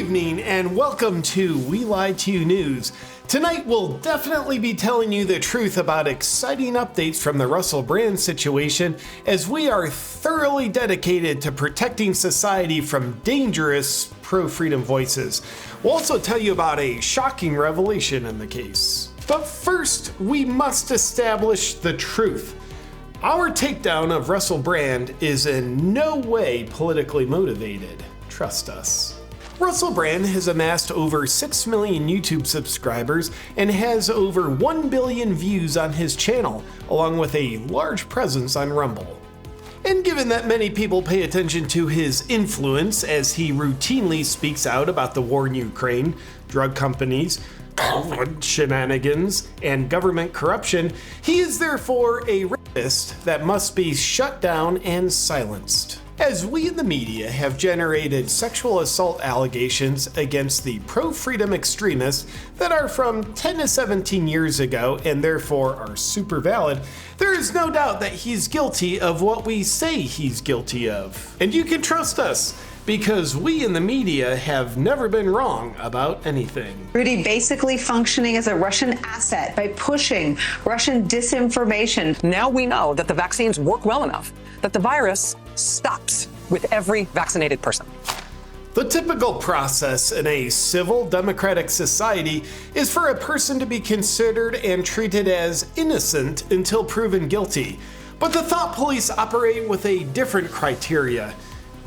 evening and welcome to We Lie to You News. Tonight we'll definitely be telling you the truth about exciting updates from the Russell Brand situation, as we are thoroughly dedicated to protecting society from dangerous pro-freedom voices. We'll also tell you about a shocking revelation in the case. But first, we must establish the truth. Our takedown of Russell Brand is in no way politically motivated. Trust us. Russell Brand has amassed over 6 million YouTube subscribers and has over 1 billion views on his channel, along with a large presence on Rumble. And given that many people pay attention to his influence as he routinely speaks out about the war in Ukraine, drug companies, shenanigans, and government corruption, he is therefore a rapist that must be shut down and silenced. As we in the media have generated sexual assault allegations against the pro-freedom extremists that are from 10 to 17 years ago and therefore are super valid, there is no doubt that he's guilty of what we say he's guilty of. And you can trust us, because we in the media have never been wrong about anything. Rudy basically functioning as a Russian asset by pushing Russian disinformation. Now we know that the vaccines work well enough that the virus stops with every vaccinated person. The typical process in a civil democratic society is for a person to be considered and treated as innocent until proven guilty. But the thought police operate with a different criteria.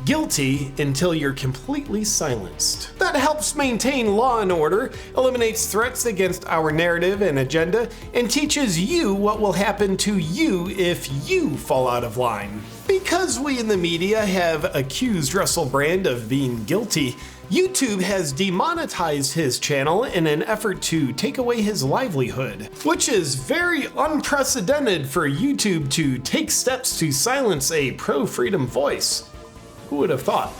Guilty until you're completely silenced. That helps maintain law and order, eliminates threats against our narrative and agenda, and teaches you what will happen to you if you fall out of line. Because we in the media have accused Russell Brand of being guilty, YouTube has demonetized his channel in an effort to take away his livelihood, which is very unprecedented for YouTube to take steps to silence a pro-freedom voice. Who would have thought?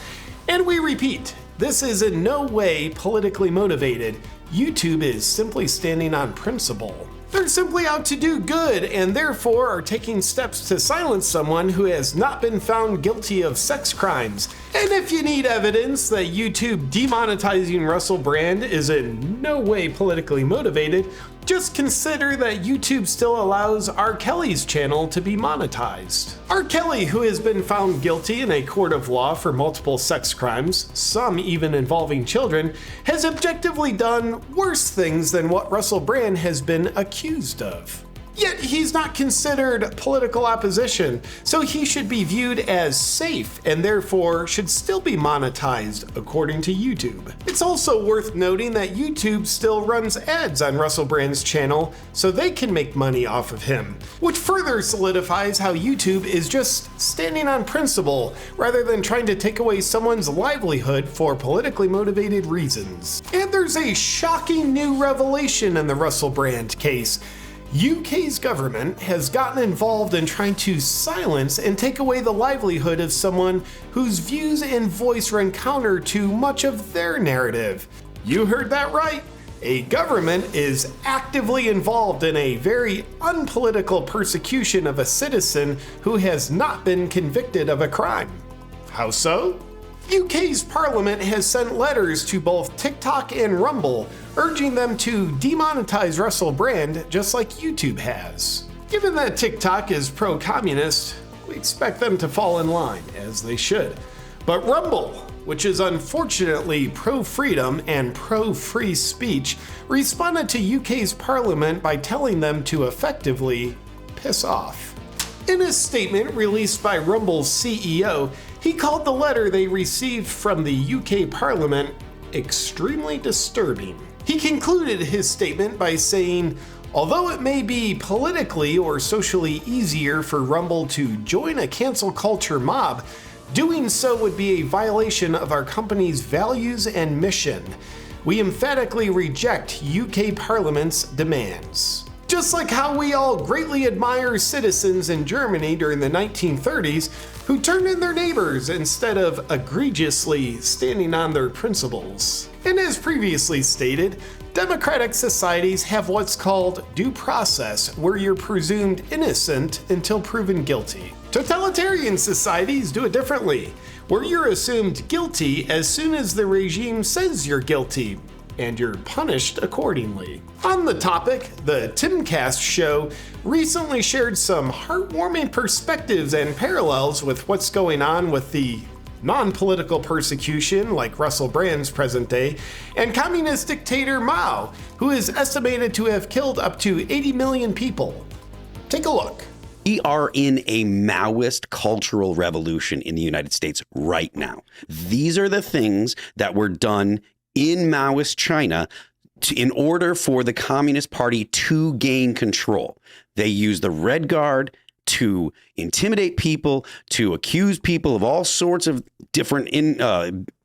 And we repeat, this is in no way politically motivated. YouTube is simply standing on principle. They're simply out to do good and therefore are taking steps to silence someone who has not been found guilty of sex crimes. And if you need evidence that YouTube demonetizing Russell Brand is in no way politically motivated, just consider that YouTube still allows R. Kelly's channel to be monetized. R. Kelly, who has been found guilty in a court of law for multiple sex crimes, some even involving children, has objectively done worse things than what Russell Brand has been accused of. Yet he's not considered political opposition, so he should be viewed as safe and therefore should still be monetized according to YouTube. It's also worth noting that YouTube still runs ads on Russell Brand's channel so they can make money off of him, which further solidifies how YouTube is just standing on principle rather than trying to take away someone's livelihood for politically motivated reasons. And there's a shocking new revelation in the Russell Brand case. UK's government has gotten involved in trying to silence and take away the livelihood of someone whose views and voice run counter to much of their narrative. You heard that right. A government is actively involved in a very unpolitical persecution of a citizen who has not been convicted of a crime. How so? UK's parliament has sent letters to both TikTok and Rumble, urging them to demonetize Russell Brand just like YouTube has. Given that TikTok is pro-communist, we expect them to fall in line, as they should. But Rumble, which is unfortunately pro-freedom and pro-free speech, responded to UK's parliament by telling them to effectively piss off. In a statement released by Rumble's CEO, he called the letter they received from the UK Parliament extremely disturbing. He concluded his statement by saying, although it may be politically or socially easier for Rumble to join a cancel culture mob, doing so would be a violation of our company's values and mission. We emphatically reject UK Parliament's demands. Just like how we all greatly admire citizens in Germany during the 1930s who turned in their neighbors instead of egregiously standing on their principles. And as previously stated, democratic societies have what's called due process, where you're presumed innocent until proven guilty. Totalitarian societies do it differently, where you're assumed guilty as soon as the regime says you're guilty, and you're punished accordingly. On the topic, the Timcast show recently shared some heartwarming perspectives and parallels with what's going on with the non-political persecution like Russell Brand's present day, and communist dictator Mao, who is estimated to have killed up to 80 million people. Take a look. We are in a Maoist cultural revolution in the United States right now. These are the things that were done in Maoist China in order for the Communist Party to gain control. They use the Red Guard to intimidate people, to accuse people of all sorts of different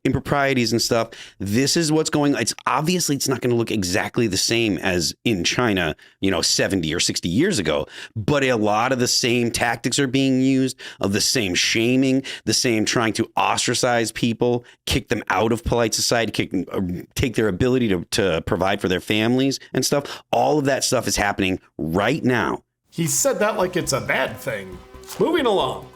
improprieties and stuff. This is what's going on. It's obviously it's not going to look exactly the same as in China, 70 or 60 years ago, but a lot of the same tactics are being used, of the same shaming, the same trying to ostracize people, kick them out of polite society, take their ability to provide for their families and stuff. All of that stuff is happening right now. He said that like it's a bad thing. Moving along.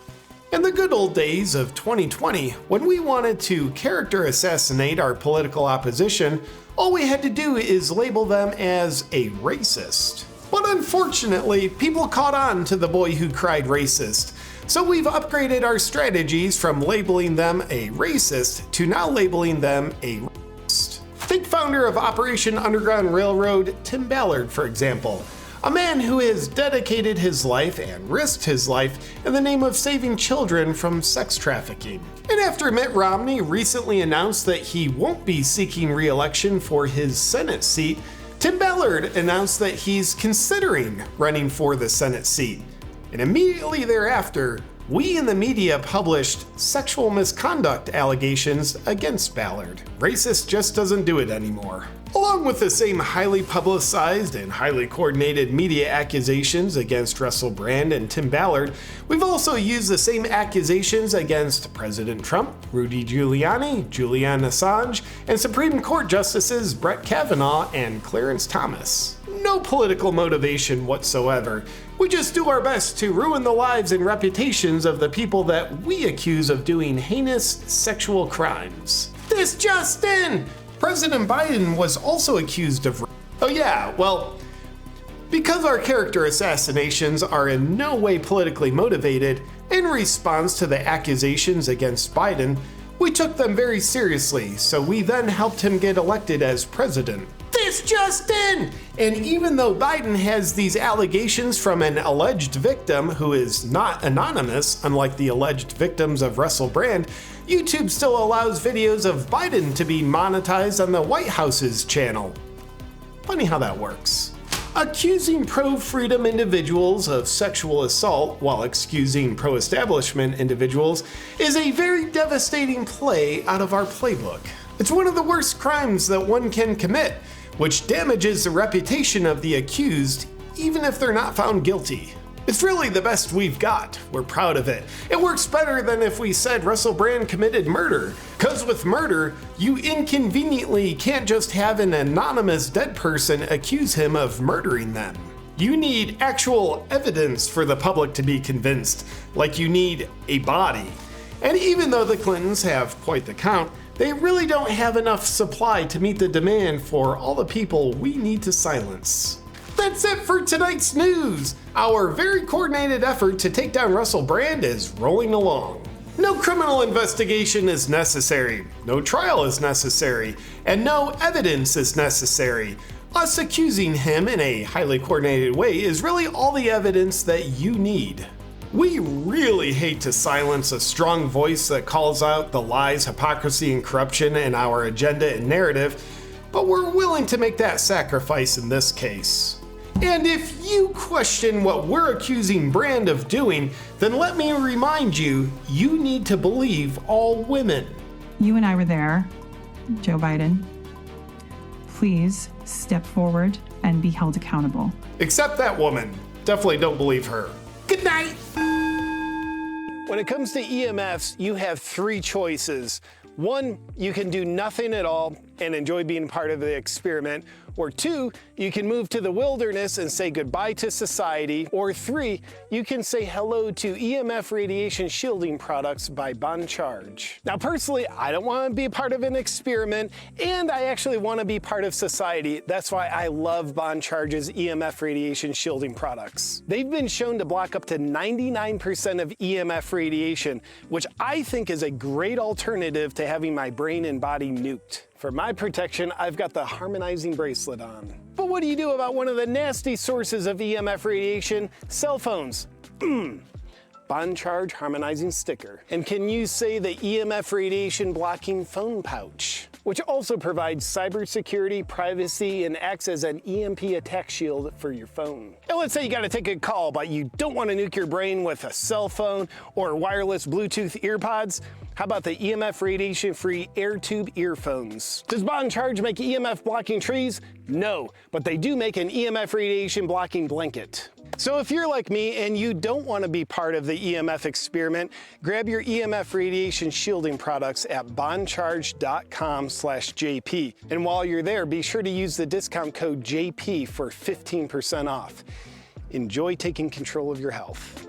In the good old days of 2020, when we wanted to character assassinate our political opposition, all we had to do is label them as a racist. But unfortunately, people caught on to the boy who cried racist. So we've upgraded our strategies from labeling them a racist to now labeling them a racist. Take founder of Operation Underground Railroad, Tim Ballard, for example. A man who has dedicated his life and risked his life in the name of saving children from sex trafficking. And after Mitt Romney recently announced that he won't be seeking re-election for his Senate seat, Tim Ballard announced that he's considering running for the Senate seat. And immediately thereafter, we in the media published sexual misconduct allegations against Ballard. Racist just doesn't do it anymore. Along with the same highly publicized and highly coordinated media accusations against Russell Brand and Tim Ballard, we've also used the same accusations against President Trump, Rudy Giuliani, Julian Assange, and Supreme Court Justices Brett Kavanaugh and Clarence Thomas. No political motivation whatsoever. We just do our best to ruin the lives and reputations of the people that we accuse of doing heinous sexual crimes. This just in! President Biden was also accused of because our character assassinations are in no way politically motivated, in response to the accusations against Biden, we took them very seriously, so we then helped him get elected as president. This just in! And even though Biden has these allegations from an alleged victim who is not anonymous, unlike the alleged victims of Russell Brand, YouTube still allows videos of Biden to be monetized on the White House's channel. Funny how that works. Accusing pro-freedom individuals of sexual assault while excusing pro-establishment individuals is a very devastating play out of our playbook. It's one of the worst crimes that one can commit, which damages the reputation of the accused even if they're not found guilty. It's really the best we've got. We're proud of it. It works better than if we said Russell Brand committed murder. Cause with murder, you inconveniently can't just have an anonymous dead person accuse him of murdering them. You need actual evidence for the public to be convinced, like you need a body. And even though the Clintons have quite the count, they really don't have enough supply to meet the demand for all the people we need to silence. That's it for tonight's news. Our very coordinated effort to take down Russell Brand is rolling along. No criminal investigation is necessary, no trial is necessary, and no evidence is necessary. Us accusing him in a highly coordinated way is really all the evidence that you need. We really hate to silence a strong voice that calls out the lies, hypocrisy, and corruption in our agenda and narrative, but we're willing to make that sacrifice in this case. And if you question what we're accusing Brand of doing, then let me remind you, you need to believe all women. You and I were there, Joe Biden. Please step forward and be held accountable. Except that woman. Definitely don't believe her. Good night. When it comes to EMFs, you have three choices. One, you can do nothing at all and enjoy being part of the experiment, Or 2, you can move to the wilderness and say goodbye to society. Or 3, you can say hello to EMF radiation shielding products by Boncharge. Now personally, I don't want to be part of an experiment, and I actually want to be part of society. That's why I love Boncharge's EMF radiation shielding products. They've been shown to block up to 99% of EMF radiation, which I think is a great alternative to having my brain and body nuked. For my protection, I've got the harmonizing bracelet on. But what do you do about one of the nasty sources of EMF radiation? Cell phones. Boncharge harmonizing sticker. And can you say the EMF radiation blocking phone pouch, which also provides cybersecurity, privacy, and acts as an EMP attack shield for your phone. And let's say you gotta take a call, but you don't wanna nuke your brain with a cell phone or wireless Bluetooth earpods. How about the EMF radiation-free AirTube earphones? Does Boncharge make EMF blocking trees? No, but they do make an EMF radiation blocking blanket. So if you're like me and you don't want to be part of the EMF experiment, grab your EMF radiation shielding products at boncharge.com/JP. And while you're there, be sure to use the discount code JP for 15% off. Enjoy taking control of your health.